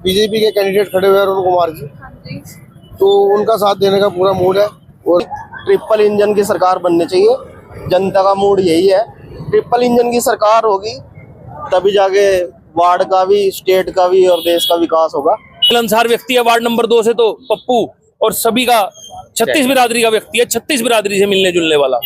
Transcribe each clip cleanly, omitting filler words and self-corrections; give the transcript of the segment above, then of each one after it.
BJP के candidate खड़े हुए हैं अरुण कुमार जी, तो उनका साथ देने का पूरा मूड है। और ट्रिपल इंजन की सरकार बननी चाहिए, जनता का मूड यही है। ट्रिपल इंजन की सरकार होगी तभी जाके वार्ड का भी, स्टेट का भी और देश का विकास होगा। मिलनसार व्यक्ति है वार्ड नंबर 2 से तो पप्पू, और सभी का 36 बिरादरी का व्यक्ति है, 36 बिरादरी से मिलने जुलने वाला।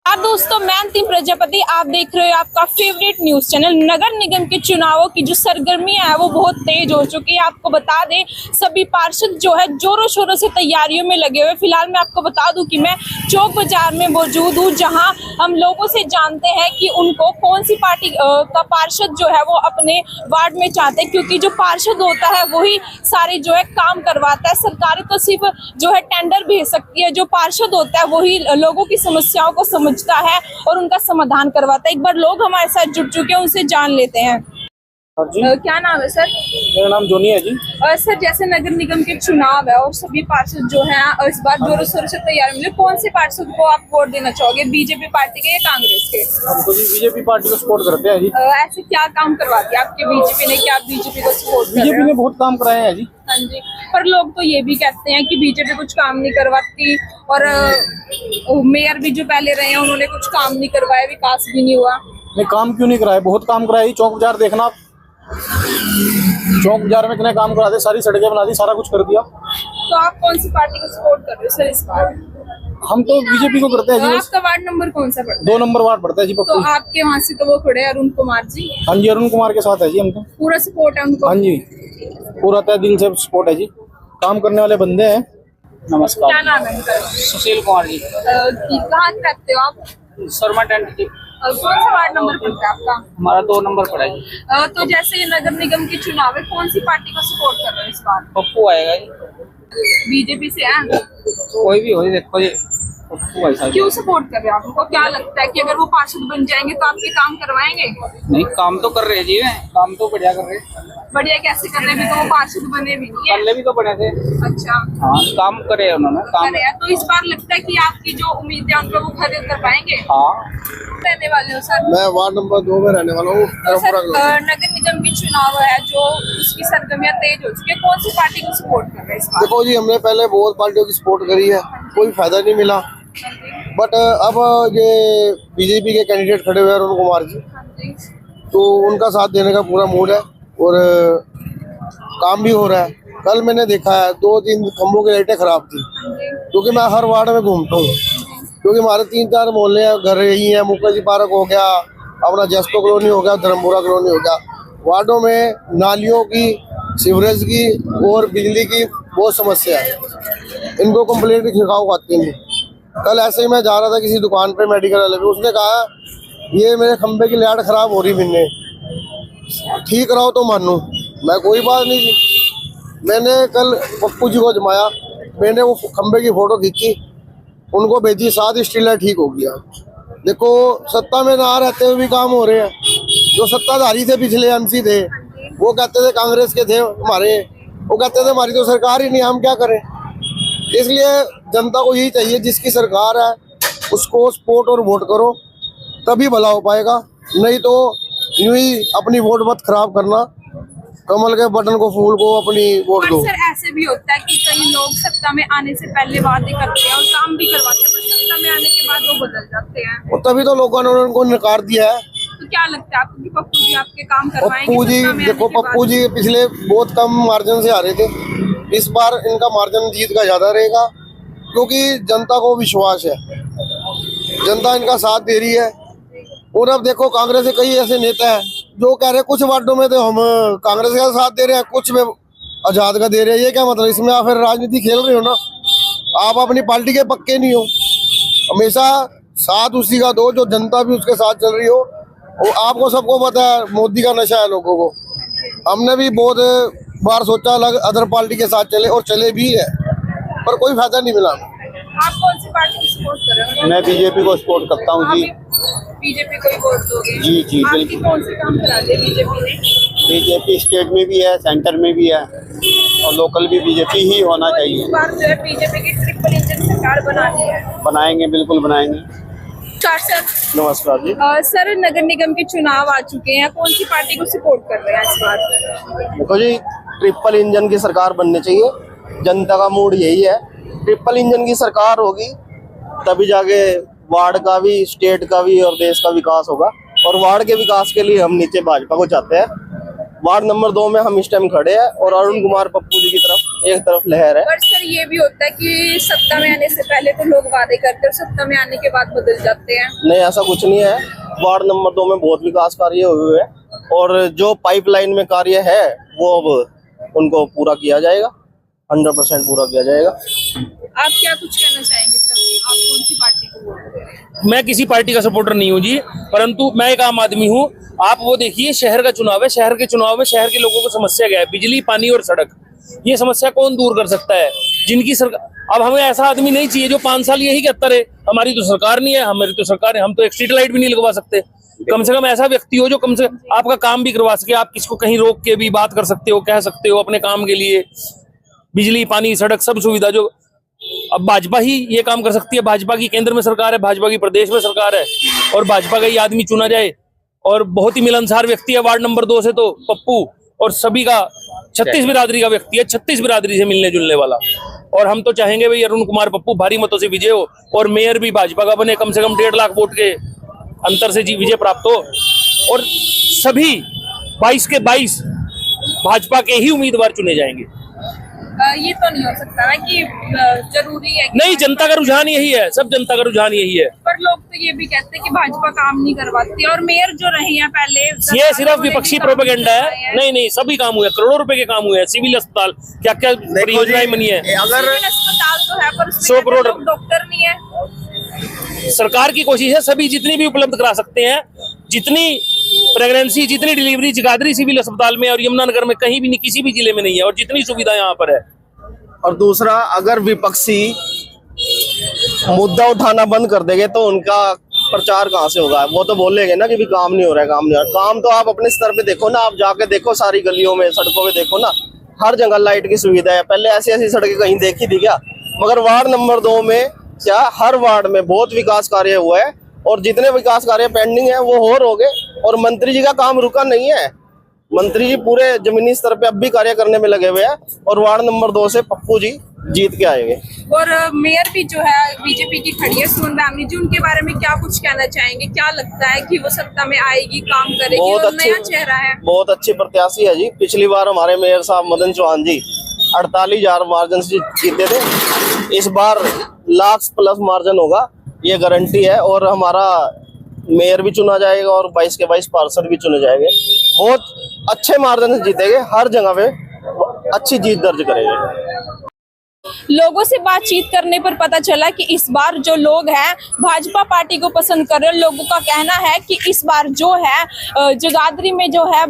आप दोस्तों, मैं अंतिम प्रजापति, आप देख रहे हो आपका फेवरेट न्यूज चैनल। नगर निगम के चुनावों की जो सरगर्मियां है वो बहुत तेज हो चुकी है। आपको बता दें, सभी पार्षद जो है जोरों शोरों से तैयारियों में लगे हुए। फिलहाल मैं आपको बता दूं कि मैं चौक बाजार में मौजूद हूं, जहां हम लोगों से जानते हैं कि उनको कौन सी पार्टी का पार्षद जो है वो अपने वार्ड में चाहते हैं, क्योंकि जो पार्षद होता है वही सारे जो है काम करवाता है। सरकारें तो सिर्फ जो है टेंडर भेज सकती है, जो पार्षद होता है वही लोगों की समस्याओं को समझता है और उनका समाधान करवाता है। एक बार लोग हमारे साथ जुड़ चुके हैं, उनसे जान लेते हैं। क्या नाम है सर? मेरा नाम जोनी है जी। सर, जैसे नगर निगम के चुनाव है और सभी पार्षद जो हैं इस बार जोरों शोरों से तैयार मिले, कौन से पार्षद को आप वोट देना चाहोगे, बीजेपी पार्टी के या कांग्रेस के? हम तो जी बीजेपी पार्टी को सपोर्ट करते हैं जी। ऐसे क्या काम करवाती है आपके बीजेपी ने कि आप बीजेपी को सपोर्ट कर रहे हो? बीजेपी ने बहुत काम कराए हैं जी। हाँ जी, पर लोग तो ये भी कहते हैं कि बीजेपी कुछ काम नहीं करवाती, और मेयर भी जो पहले रहे हैं उन्होंने कुछ काम नहीं करवाया, विकास भी नहीं हुआ। नहीं, काम क्यों नहीं कराए, बहुत काम कराए। चौक बाजार देखना, चौक बाजार में इतने काम करा दे, सारी सड़कें बना दी, सारा कुछ कर दिया। तो आप कौन सी पार्टी को सपोर्ट कर रहे हो सर इस बार? हम तो बीजेपी को करते हैं जी। आपका वार्ड नंबर कौन सा पड़ता है? 2 नंबर वार्ड पड़ता है जी तो पप्पू। आपके वहाँ से तो वो खड़े हैं अरुण कुमार जी। हाँ जी, अरुण कुमार के साथ है जी हम तो। पूरा सपोर्ट है उनको? हाँ जी, पूरा तय दिल से सपोर्ट है जी। काम करने वाले बंदे हैं। नमस्कार। क्या नाम है इनका? सुशील कुमार जी। कहाँ रहते हो आप? शर्मा टेंट जी। कौन सा वार्ड नंबर पड़ता है आपका? हमारा 2 नंबर पड़ा जी। तो जैसे ये नगर निगम के चुनाव है, कौन सी पार्टी को सपोर्ट कर रहे हो इस बार? पप्पू आएगा जी। बीजेपी से है? कोई भी हो, देखो जी पप्पू ऐसा। क्यों सपोर्ट कर रहे हो? आपको क्या लगता है कि अगर वो पार्षद बन जाएंगे तो आपके काम करवाएंगे? नहीं, काम तो कर रहे हैं जी, काम तो बढ़िया कर रहे हैं। बढ़िया कैसे कर रहे हैं? तो वो पार्षद बने भी नहीं है। पहले भी तो बने थे। अच्छा, हाँ, काम करे उन्होंने काम। करे हैं। तो इस बार लगता है कि आपकी जो उम्मीद है उनको वो खरे कर पाएंगे? हाँ। रहने वाले हो सर? मैं वार्ड नंबर 2 में रहने वाला हूँ। तो सर, नगर निगम की चुनाव है जो उसकी सरगर्मियां तेज हो चुकी है, कौन सी पार्टी को सपोर्ट कर रहे हैं इस बार? देखो जी, हमने पहले बहुत पार्टियों की सपोर्ट करी है, कोई फायदा नहीं मिला। बट अब ये बीजेपी के कैंडिडेट खड़े हुए हैं अरुण कुमार जी, तो उनका साथ देने का पूरा मूड है और काम भी हो रहा है। कल मैंने देखा है 2-3 खंभों की लाइटें खराब थी, क्योंकि मैं हर वार्ड में घूमता हूँ, क्योंकि हमारे 3-4 मोहल्ले हैं, घर यही हैं। मुखर्जी पार्क हो गया, अपना जेस्को कॉलोनी हो गया, धर्मपुरा कॉलोनी हो गया। वार्डों में नालियों की, सीवरेज की और बिजली की बहुत समस्या है। इनको कंप्लीट खिड़काव आती नहीं। कल ऐसे ही मैं जा रहा था किसी दुकान पे मेडिकल वाले पे, उसने कहा ये मेरे खंबे की लाइट खराब हो रही, मैंने ठीक कराओ तो मानूं। मैं कोई बात नहीं की। मैंने कल पप्पू जी को जमाया, मैंने वो खंबे की फोटो खींची, उनको भेजी, 7 स्ट्रीट लाइट ठीक हो गया। देखो, सत्ता में ना रहते हुए भी काम हो रहे हैं। जो सत्ताधारी थे, पिछले एमसी थे, वो कहते थे कांग्रेस के थे हमारे, वो कहते थे हमारी तो सरकार ही नहीं, हम क्या करें। इसलिए जनता को यही चाहिए, जिसकी सरकार है उसको सपोर्ट और वोट करो, तभी भला हो पाएगा। नहीं तो यूं ही अपनी वोट मत खराब करना, कमल के बटन को, फूल को अपनी वोट दो। सर, ऐसे भी होता है कि कई लोग सत्ता में आने से पहले वादे करते हैं और काम भी करवाते हैं, पर सत्ता में आने के बाद वो बदल जाते हैं। और तभी तो लोगों ने उनको नकार दिया है। तो क्या लगता है आपको कि पप्पू जी आपके काम करवाएंगे? पप्पू जी, सत्ता में देखो, आने के पप्पू बाद? जी पिछले बहुत कम मार्जिन से आ रहे थे, इस बार इनका मार्जिन जीत का ज्यादा रहेगा, क्योंकि जनता को विश्वास है, जनता इनका साथ दे रही है। और अब देखो, कांग्रेस के कई ऐसे नेता हैं जो कह रहे हैं कुछ वार्डों में तो हम कांग्रेस का साथ दे रहे हैं, कुछ में आजाद का दे रहे हैं। ये क्या मतलब? इसमें आप फिर राजनीति खेल रहे हो ना, आप अपनी पार्टी के पक्के नहीं हो। हमेशा साथ उसी का दो जो जनता भी उसके साथ चल रही हो। और आपको सबको पता है मोदी का नशा है लोगों को। हमने भी बहुत बार सोचा अलग अदर पार्टी के साथ चले, और चले भी है, पर कोई फायदा नहीं मिला। आप कौन सी पार्टी को सपोर्ट कर रहे हो? मैं बीजेपी को सपोर्ट करता हूँ जी। बीजेपी को ही वोट दोगे? जी जी, आपकी बिल्कुल। कौन से काम करा दिए बीजेपी ने? बीजेपी स्टेट में भी है, सेंटर में भी है, और लोकल भी बीजेपी ही होना तो चाहिए। इस बार जो है बीजेपी की ट्रिपल इंजन सरकार बना दी है। बनाएंगे, बिल्कुल बनाएंगे। नमस्कार सर। नमस्कार जी। सर नगर निगम के चुनाव आ चुके हैं, कौन सी पार्टी को सपोर्ट कर रहे हैं इस बार? देखो जी, ट्रिपल इंजन की सरकार बननी चाहिए, जनता का मूड यही है। ट्रिपल इंजन की सरकार होगी तभी जाके वार्ड का भी, स्टेट का भी और देश का विकास होगा। और वार्ड के विकास के लिए हम नीचे भाजपा को चाहते हैं। वार्ड नंबर 2 में हम इस टाइम खड़े हैं और अरुण कुमार पप्पू जी की तरफ एक तरफ लहर है। पर सर ये भी होता है कि सत्ता में आने से पहले तो लोग वादे करते हैं, सत्ता में आने के बाद बदल जाते हैं। नहीं, ऐसा कुछ नहीं है। वार्ड नंबर 2 में बहुत विकास कार्य हुए हैं और जो पाइपलाइन में कार्य है वो अब उनको पूरा किया जाएगा, 100% पूरा किया जाएगा। आप क्या कुछ कहना चाहेंगे सर? आप कौन सी पार्टी को वोट करेंगे? मैं किसी पार्टी का सपोर्टर नहीं हूँ जी, परंतु मैं एक आम आदमी हूँ। आप वो देखिए, शहर का चुनाव है, शहर के चुनाव में शहर के लोगों को समस्या क्या है? बिजली, पानी और सड़क। ये समस्या कौन दूर कर सकता है? जिनकी सरकार, अब हमें ऐसा आदमी नहीं चाहिए जो 5 साल यही कहता रहे हमारी तो सरकार नहीं है, हमारी तो सरकार है, हम तो एक स्ट्रीट लाइट भी नहीं लगवा सकते। कम से कम ऐसा व्यक्ति हो जो कम से आपका काम भी करवा सके। आप किसको कहीं रोक के भी बात कर सकते हो, कह सकते हो अपने काम के लिए। बिजली, पानी, सड़क, सब सुविधा जो अब भाजपा ही ये काम कर सकती है। भाजपा की केंद्र में सरकार है, भाजपा की प्रदेश में सरकार है और भाजपा का ही आदमी चुना जाए। और बहुत ही मिलनसार व्यक्ति है वार्ड नंबर 2 से तो पप्पू, और सभी का 36 बिरादरी का व्यक्ति है, 36 बिरादरी से मिलने जुलने वाला। और हम तो चाहेंगे भाई अरुण कुमार पप्पू भारी मतों से विजय हो और मेयर भी भाजपा का बने, कम से कम 1.5 लाख वोट के अंतर से विजय प्राप्त हो और सभी 22 के 22 भाजपा के ही उम्मीदवार चुने जाएंगे। ये तो नहीं हो सकता ना कि जरूरी है कि नहीं, जनता का रुझान यही है, सब जनता का रुझान यही है। पर लोग तो ये भी कहते हैं कि भाजपा काम नहीं करवाती और मेयर जो रहे हैं पहले, ये सिर्फ विपक्षी प्रोपेगेंडा है। नहीं नहीं, सभी काम हुए, करोड़ों रुपए के काम हुए हैं। सिविल अस्पताल, क्या क्या परियोजनाएं बनी है। अगर अस्पताल तो है पर 100 करोड़ डॉक्टर नहीं है। सरकार की कोशिश है सभी जितनी भी उपलब्ध करा सकते हैं, जितनी प्रेगनेंसी, जितनी डिलीवरी जगाधरी सिविल अस्पताल में और यमुनानगर में कहीं भी नहीं, किसी भी जिले में नहीं है, और जितनी सुविधा यहाँ पर है। और दूसरा, अगर विपक्षी मुद्दा उठाना बंद कर देंगे तो उनका प्रचार कहाँ से होगा? वो तो बोलेंगे ना कि भी काम नहीं हो रहा है, काम नहीं हो रहा। काम तो आप अपने स्तर पे देखो ना, आप जाके देखो सारी गलियों में, सड़कों में देखो ना, हर जगह लाइट की सुविधा है। पहले ऐसी ऐसी सड़कें कहीं देखी थी क्या? मगर वार्ड नंबर 2 में क्या, हर वार्ड में बहुत विकास कार्य हुआ है और जितने विकास कार्य पेंडिंग है वो हो गए। और मंत्री जी का काम रुका नहीं है, मंत्री जी पूरे जमीनी स्तर पे अब भी कार्य करने में लगे हुए हैं और वार्ड नंबर 2 से पप्पू जी जीत के आएंगे। और मेयर भी जो है बीजेपी की खड़ी है, सोन बैमनी जी, उनके बारे में क्या कुछ कहना चाहेंगे? क्या लगता है कि वो सत्ता में आएगी, काम करेगी और नया चेहरा है? बहुत अच्छी प्रत्याशी है जी। पिछली बार हमारे मेयर साहब मदन चौहान जी 48,000 मार्जिन से जीते थे। इस बार लाख प्लस मार्जिन होगा, ये गारंटी है। और हमारा मेयर भी चुना जाएगा और 22 के 22 पार्षद भी चुने जाएंगे। बहुत अच्छे मार्जिन से जीतेंगे, हर जगह पे अच्छी जीत दर्ज करेंगे। लोगों से बातचीत करने पर पता चला कि इस बार जो लोग हैं भाजपा पार्टी को पसंद कर रहे हैं। लोगों का कहना है कि इस बार जो है जगाधरी में जो है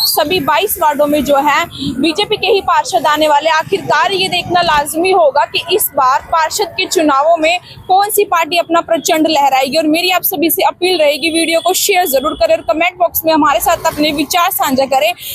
सभी 22 वार्डों में जो है बीजेपी के ही पार्षद आने वाले। आखिरकार ये देखना लाजमी होगा कि इस बार पार्षद के चुनावों में कौन सी पार्टी अपना प्रचंड लहराएगी। और मेरी आप सभी से अपील रहेगी, वीडियो को शेयर जरूर करें और कमेंट बॉक्स में हमारे साथ अपने विचार साझा करें।